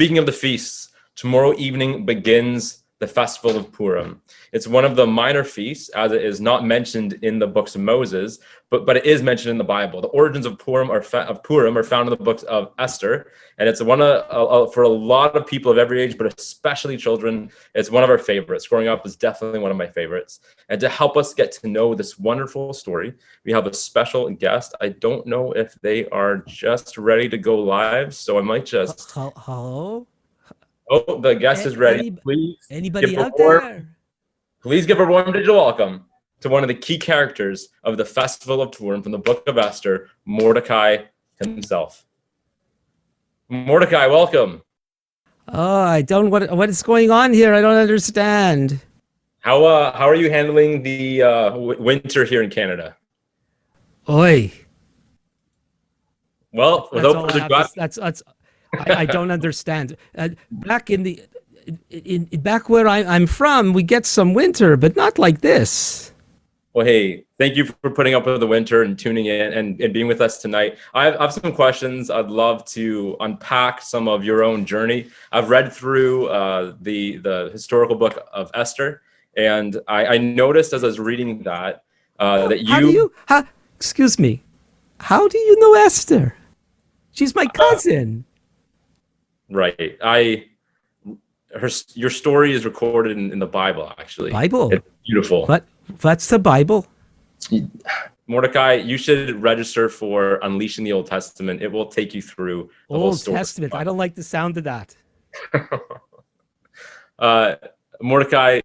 speaking of the feasts, tomorrow evening begins the festival of Purim. It's one of the minor feasts, as it is not mentioned in the books of Moses, but it is mentioned in the Bible. The origins of Purim are found in the books of Esther, and it's one of for a lot of people of every age, but especially children. It's one of our favorites. Growing up is definitely one of my favorites. And to help us get to know this wonderful story, we have a special guest. I don't know if they are just ready to go live, so I might just. Hello. Oh, the guest is ready. Anybody out there? Please give a warm digital welcome to one of the key characters of the Festival of Purim from the Book of Esther, Mordecai himself. Mordecai, welcome. Oh, what is going on here? I don't understand. How are you handling the winter here in Canada? Oi. Well, without further ado, I don't understand. Back where I'm from, we get some winter, but not like this. Well, hey, thank you for putting up with the winter and tuning in and being with us tonight. I have some questions. I'd love to unpack some of your own journey. I've read through the historical book of Esther, and I noticed as I was reading that excuse me, how do you know Esther? She's my cousin. Right. Your story is recorded in the Bible, actually. Bible? It's beautiful. What's the Bible? Mordecai, you should register for Unleashing the Old Testament. It will take you through the whole story. Old Testament. I don't like the sound of that. Mordecai,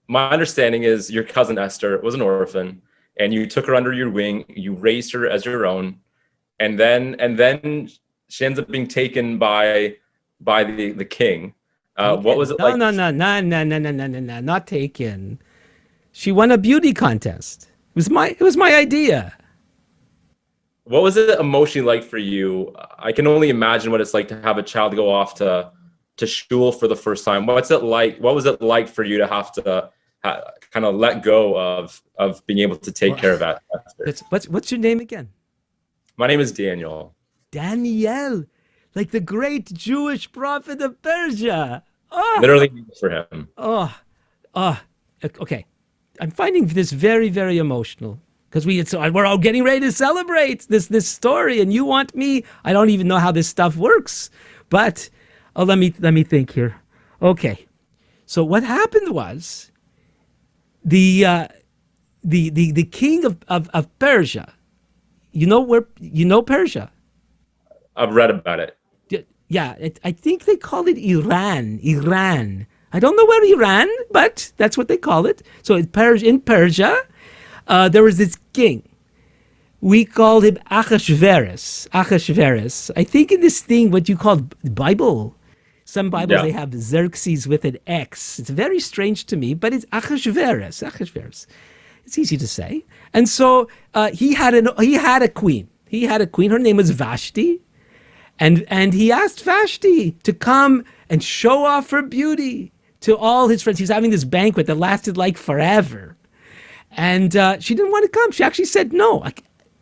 my understanding is your cousin Esther was an orphan, and you took her under your wing. You raised her as your own, and then she ends up being taken by the king. What was it like? No, not taken. She won a beauty contest. It was my idea. What was it emotionally like for you? I can only imagine what it's like to have a child go off to shul for the first time. What's it like? What was it like for you to have to kind of let go of being able to take care of that? What's your name again? My name is Daniel. Daniel, like the great Jewish prophet of Persia. Oh. Literally for him. Okay. I'm finding this very, very emotional because we're all getting ready to celebrate this story, and you want me. I don't even know how this stuff works, but let me think here. Okay, so what happened was the king of Persia. You know Persia. I've read about it. Yeah, I think they call it Iran. I don't know where Iran, but that's what they call it. So in Persia, there was this king. We called him Ahasuerus. I think in this thing, what you call Bible, some Bibles, they have Xerxes with an X. It's very strange to me, but it's Ahasuerus. It's easy to say. And so he had a queen. Her name was Vashti. And he asked Vashti to come and show off her beauty to all his friends. He was having this banquet that lasted like forever. And she didn't want to come. She actually said no.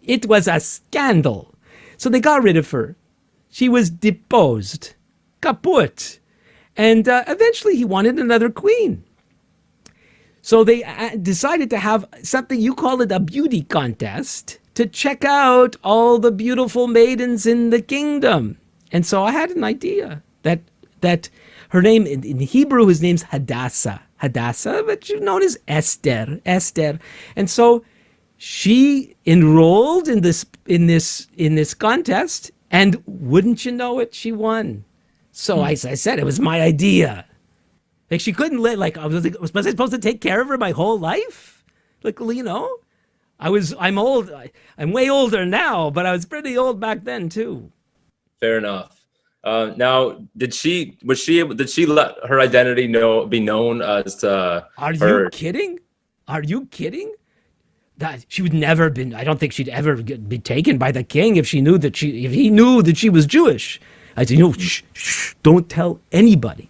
It was a scandal. So they got rid of her. She was deposed. Kaput. And eventually he wanted another queen. So they decided to have something, you call it a beauty contest, to check out all the beautiful maidens in the kingdom. And so I had an idea that her name, in Hebrew, his name's Hadassah, but you're known as Esther. And so she enrolled in this contest, and wouldn't you know it, she won. So I said, it was my idea. Like, she couldn't live, was I supposed to take care of her my whole life? Like, I'm old. I'm way older now, but I was pretty old back then too. Fair enough. Now, did she let her identity be known as to? Are you kidding? That she would never been. I don't think she'd ever be taken by the king if he knew that she was Jewish. I said, shh, don't tell anybody.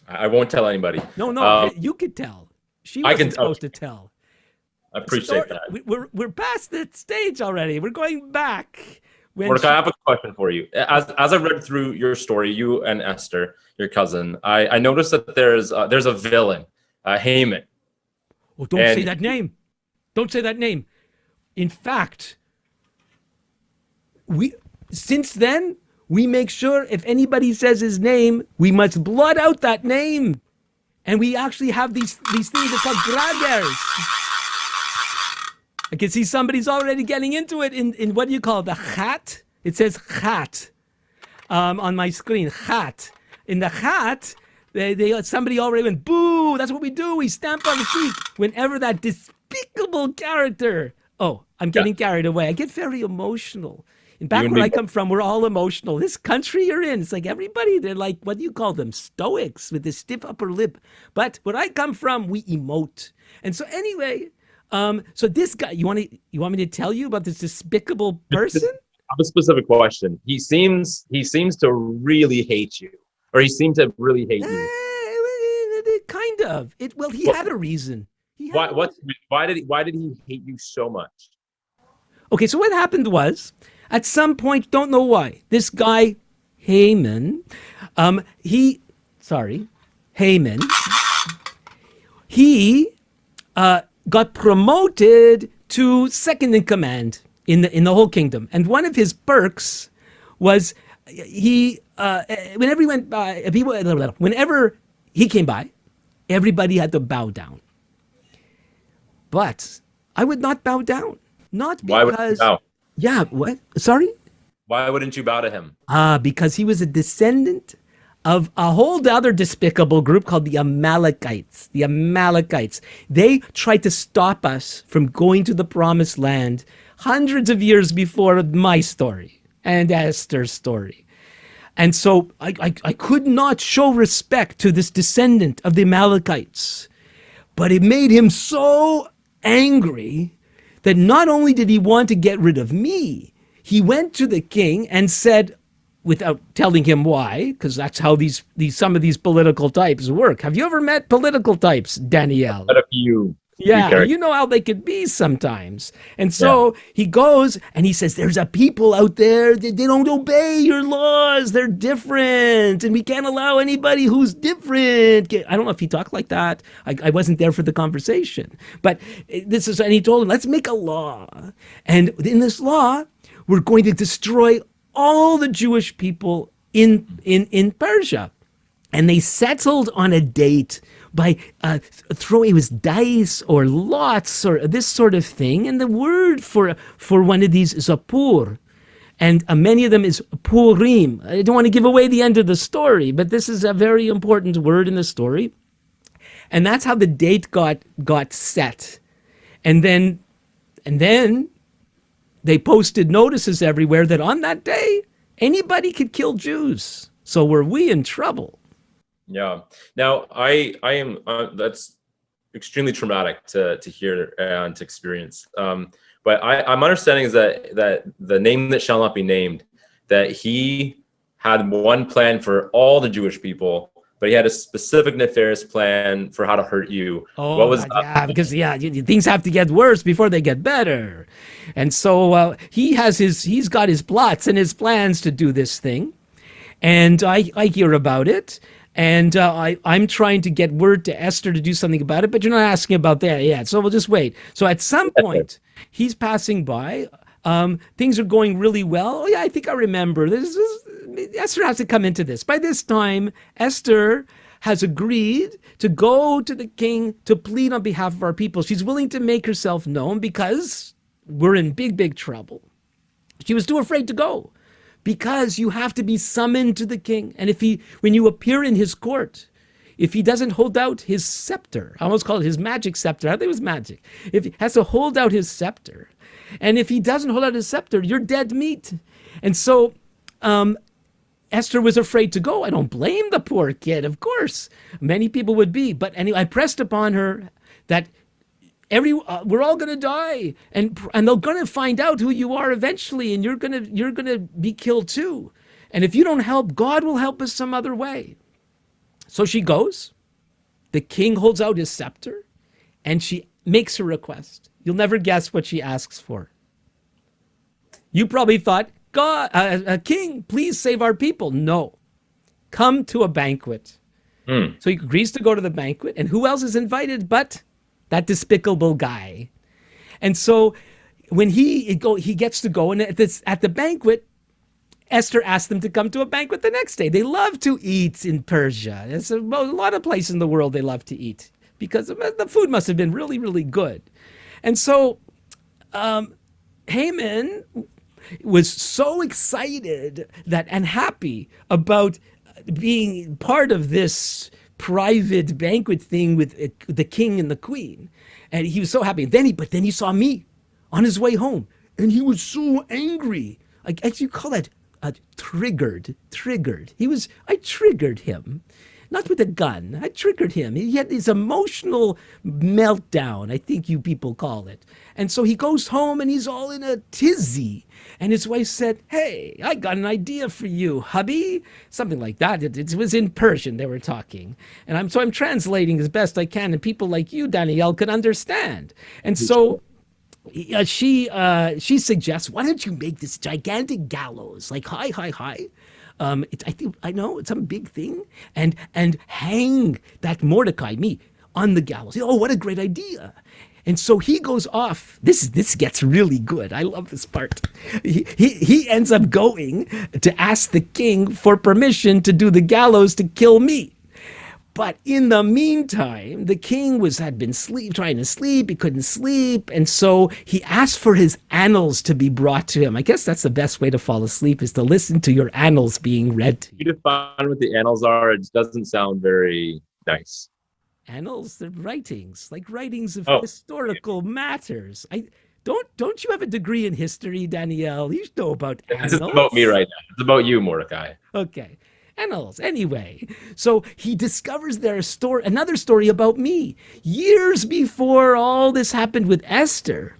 I won't tell anybody. No, you could tell. She wasn't supposed to tell. I appreciate that. We're past that stage already. We're going back. when Mordecai, I she, have a question for you. As I read through your story, you and Esther, your cousin, I noticed that there's a villain, Haman, oh, don't say and that name. Don't say that name. In fact, we since then we make sure if anybody says his name, we must blot out that name. And we actually have these things that called gragers. I can see somebody's already getting into it in what do you call it? The hat? It says hat on my screen. Hat. In the hat, somebody already went, boo, that's what we do. We stamp our feet whenever that despicable character. Oh, I'm getting carried away. I get very emotional. And you back and where me I come from, we're all emotional. This country you're in, it's like everybody, they're like, what do you call them? Stoics with this stiff upper lip. But where I come from, we emote. And so anyway, so this guy, you want me to tell you about this despicable person? I have a specific question. He seems to really hate you, or he seemed to really hate you. Kind of. Well, he What, had a reason. why did he hate you so much? Okay, so what happened was, at some point, don't know why, this guy, Haman, Haman, he got promoted to second in command in the whole kingdom. And one of his perks was whenever he went by, whenever he came by, everybody had to bow down. But I would not bow down. Not Why would you because, bow? yeah, what? Sorry? Why wouldn't you bow to him? Because he was a descendant of a whole other despicable group called the Amalekites. The Amalekites. They tried to stop us from going to the promised land hundreds of years before my story and Esther's story. And so I could not show respect to this descendant of the Amalekites. But it made him so angry that not only did he want to get rid of me, he went to the king and said, without telling him why, because that's how some of these political types work. Have you ever met political types, Danielle? But a few Yeah, characters. you know how they could be sometimes. And so he goes and he says, there's a people out there, they don't obey your laws. They're different. And we can't allow anybody who's different. I don't know if he talked like that. I wasn't there for the conversation. But and he told him, let's make a law. And in this law, we're going to destroy all the Jewish people in Persia. And they settled on a date by it was dice or lots or this sort of thing. And the word for one of these is a pur. And many of them is Purim. I don't want to give away the end of the story, but this is a very important word in the story. And that's how the date got set. And then they posted notices everywhere that on that day, anybody could kill Jews. So were we in trouble? Yeah. Now, I am. That's extremely traumatic to hear and to experience. But I'm understanding is that the name that shall not be named, that he had one plan for all the Jewish people, but he had a specific nefarious plan for how to hurt you. Oh, What was God, that? yeah, because things have to get worse before they get better, and so he's got his plots and his plans to do this thing, and I hear about it. And I'm trying to get word to Esther to do something about it, but you're not asking about that yet. So we'll just wait. So at some point, he's passing by. Things are going really well. Oh, yeah, I think I remember. Esther has to come into this. By this time, Esther has agreed to go to the king to plead on behalf of our people. She's willing to make herself known because we're in big, big trouble. She was too afraid to go. Because you have to be summoned to the king. And when you appear in his court, if he doesn't hold out his scepter, I almost call it his magic scepter. I think it was magic. If he has to hold out his scepter, and if he doesn't hold out his scepter, you're dead meat. And so Esther was afraid to go. I don't blame the poor kid, of course. Many people would be. But anyway, I pressed upon her that we're all gonna die, and they're gonna find out who you are eventually, and you're gonna be killed too. And if you don't help, God will help us some other way. So she goes. The king holds out his scepter, and she makes her request. You'll never guess what she asks for. You probably thought God, king, please save our people. No, come to a banquet. Hmm. So he agrees to go to the banquet, and who else is invited but that despicable guy? And so when he gets to go, and at the banquet, Esther asked them to come to a banquet the next day. They love to eat in Persia. There's a lot of places in the world they love to eat because the food must have been really, really good. And so Haman was so excited and happy about being part of this private banquet thing with the king and the queen. And he was so happy. But then he saw me on his way home, and he was so angry. Like, as you call that, triggered. I triggered him. Not with a gun. I triggered him. He had this emotional meltdown, I think you people call it. And so he goes home and he's all in a tizzy. And his wife said, "Hey, I got an idea for you, hubby." Something like that. It was in Persian they were talking. And I'm translating as best I can, and people like you, Danielle, can understand. And so she suggests, why don't you make this gigantic gallows, like high. I know it's some big thing, and hang that Mordecai, me, on the gallows. Oh, what a great idea! And so he goes off. This gets really good. I love this part. He ends up going to ask the king for permission to do the gallows to kill me. But in the meantime, the king had been trying to sleep. He couldn't sleep. And so he asked for his annals to be brought to him. I guess that's the best way to fall asleep, is to listen to your annals being read to you. You define what the annals are. It doesn't sound very nice. Annals, they're writings, like writings of historical matters. Don't you have a degree in history, Danielle? You know about annals. It's about me right now. It's about you, Mordecai. Okay. Annals. Anyway, so he discovers another story about me. Years before all this happened with Esther,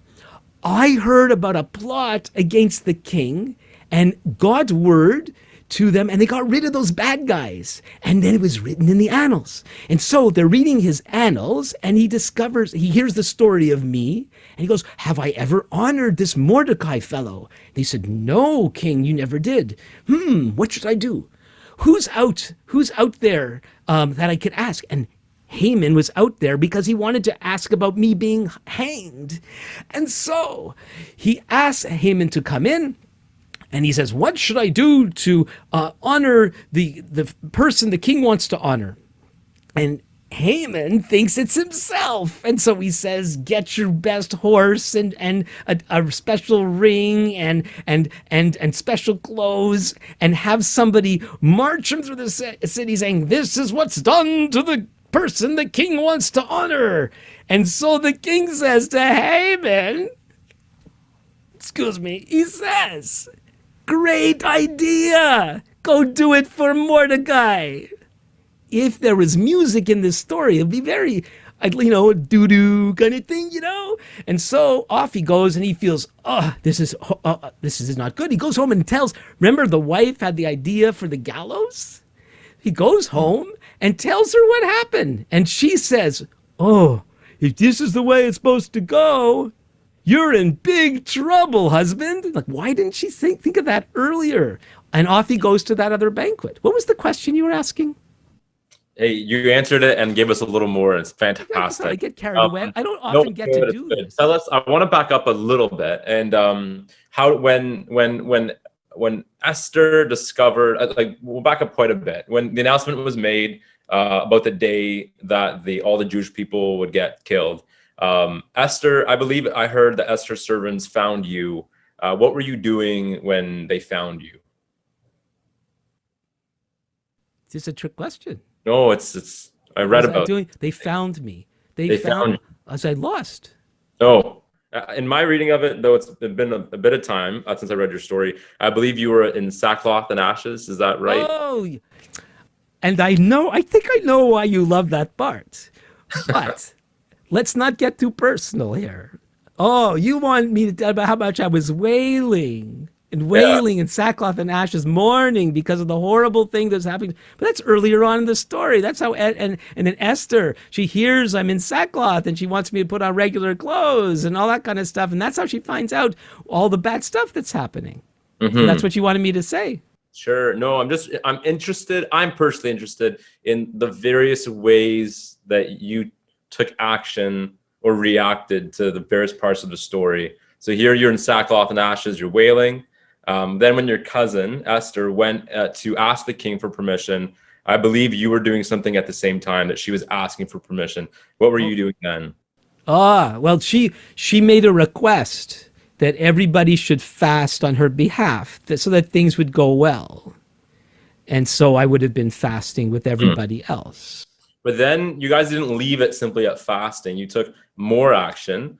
I heard about a plot against the king and God's word to them, and they got rid of those bad guys. And then it was written in the annals. And so they're reading his annals, and he hears the story of me, and he goes, "Have I ever honored this Mordecai fellow?" They said, "No, king, you never did." What should I do? Who's out there that I could ask? And Haman was out there because he wanted to ask about me being hanged. And so he asked Haman to come in, and he says, "What should I do to honor the person the king wants to honor?" And Haman thinks it's himself. And so he says, "Get your best horse and a special ring and special clothes, and have somebody march him through the city saying, 'This is what's done to the person the king wants to honor.'" And so the king says to Haman, he says, "Great idea. Go do it for Mordecai." If there was music in this story, it'd be very, doo-doo kind of thing, And so off he goes, and he feels, this is not good. He goes home and remember the wife had the idea for the gallows? He goes home and tells her what happened. And she says, "Oh, if this is the way it's supposed to go, you're in big trouble, husband." Like, why didn't she think of that earlier? And off he goes to that other banquet. What was the question you were asking? Hey, you answered it and gave us a little more. It's fantastic. I get carried away. I don't often get to do this. Tell us. I want to back up a little bit, and how when Esther discovered, we'll back up quite a bit. When the announcement was made about the day that all the Jewish people would get killed, Esther, I believe I heard that Esther's servants found you. What were you doing when they found you? Is this a trick question? No, it's. I read about. They found me. They found as I lost. No, in my reading of it, though, it's been a bit of time since I read your story. I believe you were in sackcloth and ashes. Is that right? Oh, and I think I know why you love that part. But let's not get too personal here. Oh, you want me to tell about how much I was wailing in sackcloth and ashes, mourning because of the horrible thing that's happening. But that's earlier on in the story. That's how, and then Esther, she hears I'm in sackcloth and she wants me to put on regular clothes and all that kind of stuff. And that's how she finds out all the bad stuff that's happening. So that's Hmm. what you wanted me to say. Sure. No, I'm personally interested in the various ways that you took action or reacted to the various parts of the story. So here you're in sackcloth and ashes, you're wailing. Then when your cousin, Esther, went to ask the king for permission, I believe you were doing something at the same time that she was asking for permission. What were you doing then? Well, she made a request that everybody should fast on her behalf, so that things would go well. And so I would have been fasting with Hmm. everybody else. But then you guys didn't leave it simply at fasting. You took more action.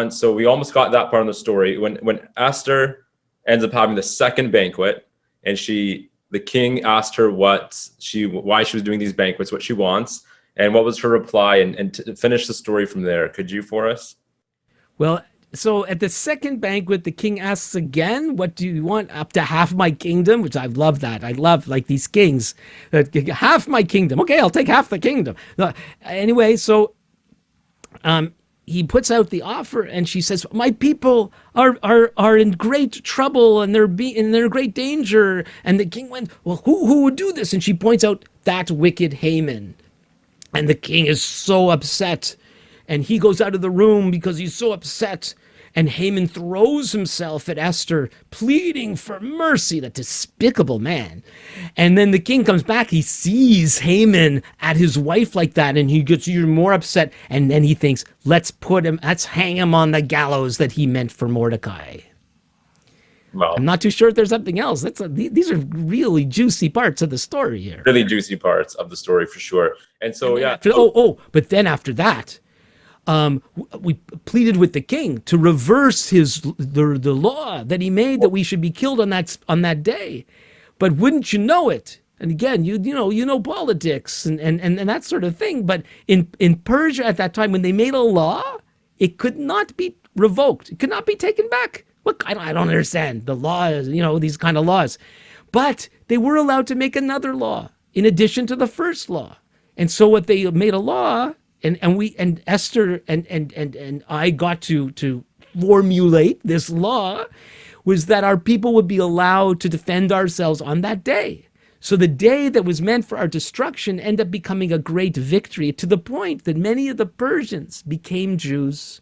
So we almost got that part of the story. When Esther ends up having the second banquet, and the king asked her why she was doing these banquets, what she wants, and what was her reply, and to finish the story from there. Could you for us? Well, so at the second banquet, the king asks again, "What do you want? Up to half my kingdom?" Which I love that. I love like these kings. Half my kingdom. Okay, I'll take half the kingdom. Anyway, so he puts out the offer, and she says, "My people are in great trouble, and they're in great danger." And the king went, "Well, who would do this?" And she points out that wicked Haman. And the king is so upset. And he goes out of the room because he's so upset. And Haman throws himself at Esther, pleading for mercy, that despicable man. And then the king comes back. He sees Haman at his wife like that, and he gets even more upset. And then he thinks, let's hang him on the gallows that he meant for Mordecai. I'm Well, not too sure if there's something else. These are really juicy parts of the story here. really juicy parts of the story for sure. And so, yeah. But then after that, we pleaded with the king to reverse the law that he made, that we should be killed on that day. But wouldn't you know it? And again, you know politics and that sort of thing. But in Persia at that time, when they made a law, it could not be revoked. It could not be taken back. Look, I don't understand the laws, these kind of laws. But they were allowed to make another law in addition to the first law. And so what they made a law, and Esther and I got to formulate this law, was that our people would be allowed to defend ourselves on that day. So the day that was meant for our destruction ended up becoming a great victory, to the point that many of the Persians became Jews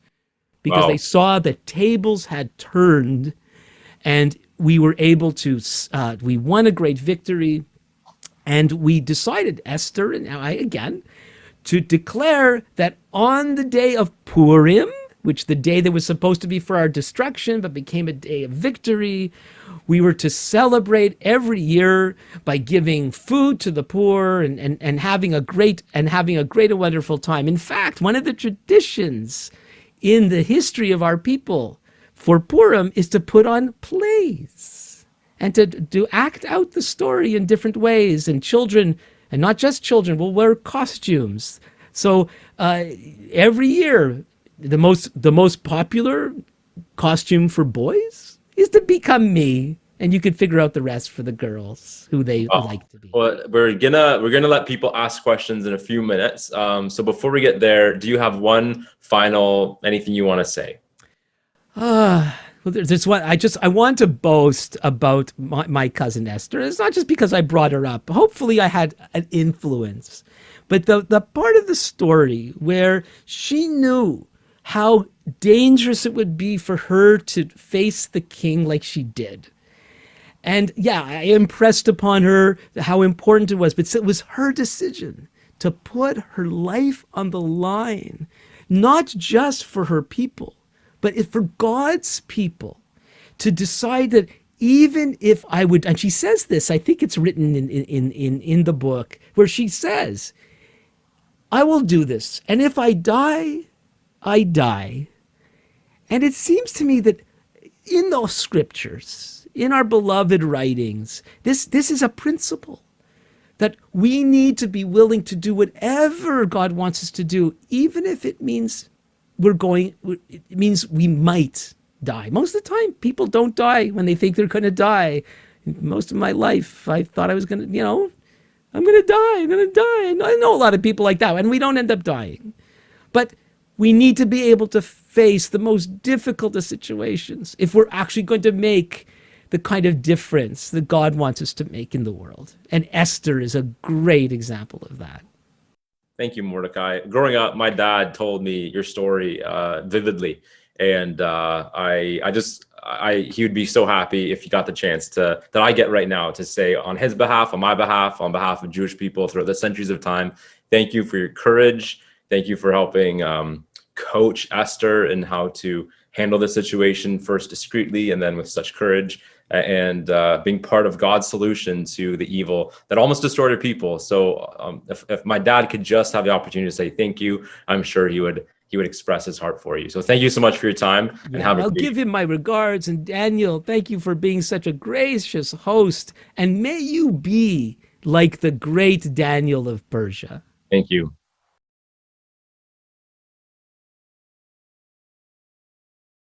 because they Wow. saw that tables had turned, and we were able to, we won a great victory. And we decided, Esther and I again, to declare that on the day of Purim, which the day that was supposed to be for our destruction but became a day of victory, we were to celebrate every year by giving food to the poor and having a great and wonderful time. In fact, one of the traditions in the history of our people for Purim is to put on plays and to act out the story in different ways. And children, and not just children, will wear costumes. So every year, the most popular costume for boys is to become me, and you could figure out the rest for the girls who they Wow. like to be. Well, we're gonna let people ask questions in a few minutes. So before we get there, do you have one final anything you want to say? Well, there's one. I want to boast about my cousin Esther. It's not just because I brought her up. Hopefully, I had an influence, but the part of the story where she knew how dangerous it would be for her to face the king like she did. And yeah, I impressed upon her how important it was, but it was her decision to put her life on the line, not just for her people, but for God's people, to decide that even if I would, and she says this, I think it's written in the book, where she says, I will do this. And if I die, I die. And it seems to me that in those scriptures, in our beloved writings, this is a principle that we need to be willing to do whatever God wants us to do, even if it means it means we might die. Most of the time, people don't die when they think they're going to die. Most of my life, I thought I was going to, I'm going to die. I'm going to die. I know a lot of people like that, and we don't end up dying. But we need to be able to face the most difficult of situations if we're actually going to make the kind of difference that God wants us to make in the world. And Esther is a great example of that. Thank you, Mordecai. Growing up, my dad told me your story vividly, and he would be so happy if he got the chance that I get right now to say on his behalf, on my behalf, on behalf of Jewish people throughout the centuries of time, thank you for your courage. Thank you for helping coach Esther in how to handle the situation, first discreetly and then with such courage, and being part of God's solution to the evil that almost destroyed her people. So if my dad could just have the opportunity to say thank you, I'm sure he would express his heart for you. So thank you so much for your time, and have a I'll great give him my regards. And Daniel, thank you for being such a gracious host. And may you be like the great Daniel of Persia. Thank you.